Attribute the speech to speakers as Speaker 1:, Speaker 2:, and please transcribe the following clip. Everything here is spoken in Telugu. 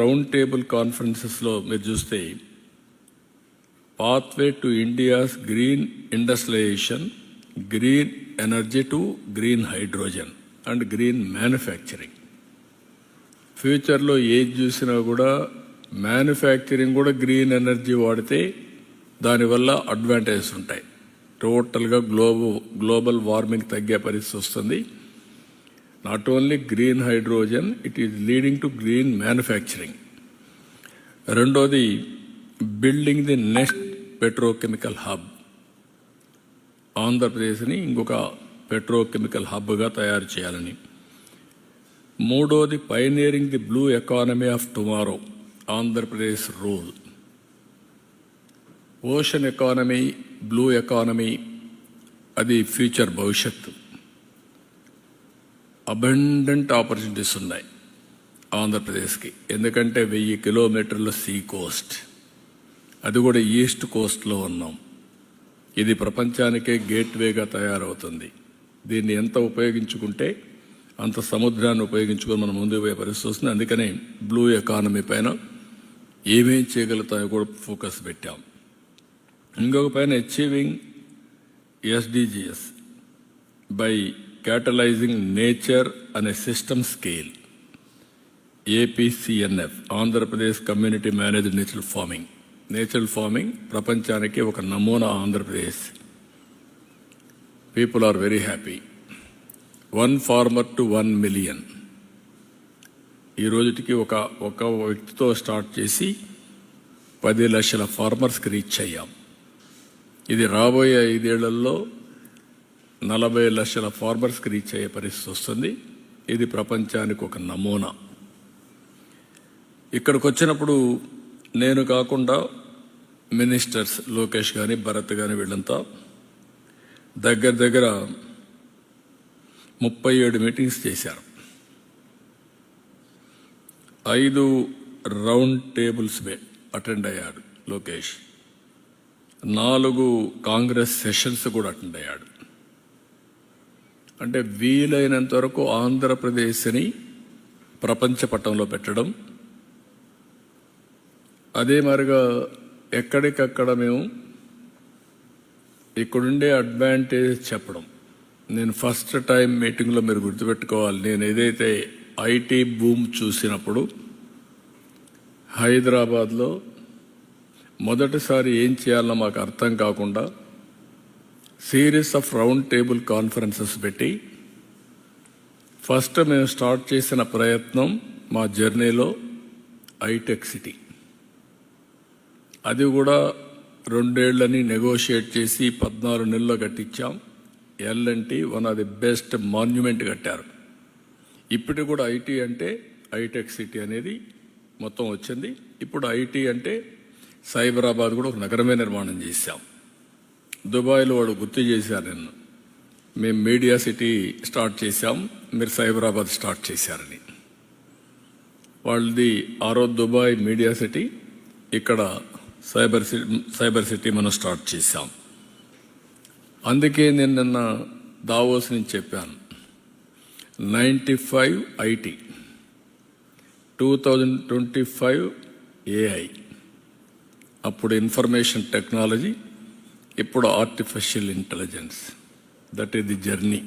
Speaker 1: రౌండ్ టేబుల్ కాన్ఫరెన్సెస్లో మీరు చూస్తే pathway to India's green industrialization, green energy to green hydrogen and green manufacturing. ఫ్యూచర్లో ఏది చూసినా కూడా మ్యానుఫ్యాక్చరింగ్ కూడా గ్రీన్ ఎనర్జీ వాడితే దానివల్ల అడ్వాంటేజెస్ ఉంటాయి. టోటల్గా గ్లోబల్ వార్మింగ్ తగ్గే పరిస్థితి వస్తుంది. Not only green hydrogen, it is leading to green manufacturing. రెండోది building the next petrochemical hub. ఆంధ్రప్రదేశ్ని ఇంకొక పెట్రోకెమికల్ హబ్గా తయారు చేయాలని. మూడోది pioneering the blue economy of tomorrow, Andhra Pradesh rule. Ocean economy, blue economy, అది ఫ్యూచర్ భవిష్యత్తు. అబండెంట్ ఆపర్చునిటీస్ ఉన్నాయి ఆంధ్రప్రదేశ్కి, ఎందుకంటే 1000 కిలోమీటర్ల సీ కోస్ట్, అది కూడా ఈస్ట్ కోస్ట్లో ఉన్నాం. ఇది ప్రపంచానికే గేట్వేగా తయారవుతుంది. దీన్ని ఎంత ఉపయోగించుకుంటే అంత సముద్రాన్ని ఉపయోగించుకొని మనం ముందుకు పోయే పరిస్థితి వస్తుంది. అందుకనే బ్లూ ఎకానమీ పైన ఏమేం చేయగలుగుతాయో కూడా ఫోకస్ పెట్టాం. ఇంకొక పైన achieving SDGs by catalyzing nature అనే system scale, APCNF, Andhra Pradesh community managed natural farming. Natural farming ప్రపంచానికి ఒక నమూనా Andhra Pradesh. People are very happy. 1 farmer to 1 million. ఈ రోజుకి ఒక వ్యక్తితో స్టార్ట్ చేసి 10 లక్షల ఫార్మర్స్కి రీచ్ అయ్యాం. ఇది రాబోయే 5 ఏళ్లలో 40 లక్షల ఫార్మర్స్కి రీచ్ అయ్యే పరిస్థితి వస్తుంది. ఇది ప్రపంచానికి ఒక నమూనా. ఇక్కడికి వచ్చినప్పుడు నేను కాకుండా మినిస్టర్స్ లోకేష్ కానీ భరత్ కానీ వీళ్ళంతా దగ్గర 37 మీటింగ్స్ చేశారు. 5 రౌండ్ టేబుల్స్ అటెండ్ అయ్యాడు లోకేష్. 4 కాంగ్రెస్ సెషన్స్ కూడా అటెండ్ అయ్యాడు. అంటే వీలైనంత వరకు ఆంధ్రప్రదేశ్ని ప్రపంచ పటంలో పెట్టడం, అదే మరిగా ఎక్కడికక్కడ మేము ఇక్కడుండే అడ్వాంటేజ్ చెప్పడం. నేను ఫస్ట్ టైం మీటింగ్లో మీరు గుర్తుపెట్టుకోవాలి, నేను ఏదైతే ఐటీ బూమ్ చూసినప్పుడు హైదరాబాద్లో మొదటిసారి ఏం చేయాలో మాకు అర్థం కాకుండా series of round table conferences పెట్టి ఫస్ట్ మేము స్టార్ట్ చేసిన ప్రయత్నం మా జర్నీలో హైటెక్ సిటీ. అది కూడా 2 ఏళ్లని నెగోషియేట్ చేసి 14 నెలల్లో కట్టించాం. LNT one of the best monument కట్టారు. ఇప్పటికి కూడా ఐటీ అంటే హైటెక్ సిటీ అనేది మొత్తం వచ్చింది. ఇప్పుడు ఐటీ అంటే సైబరాబాద్ కూడా ఒక నగరమే నిర్మాణం చేశాం. దుబాయ్లో వాడు గుర్తు చేశారు నిన్ను, మేము మీడియా సిటీ స్టార్ట్ చేశాం, మీరు సైబరాబాద్ స్టార్ట్ చేశారని. వాళ్ళది దుబాయ్ మీడియా సిటీ, ఇక్కడ సైబర్ సిటీ మనం స్టార్ట్ చేశాం. అందుకే నేను నిన్న దావోస్ నుంచి చెప్పాను, 95 ఐటీ, 2025 ఏఐ, అప్పుడు ఇన్ఫర్మేషన్ టెక్నాలజీ, ఇప్పుడు artificial intelligence. That is the journey.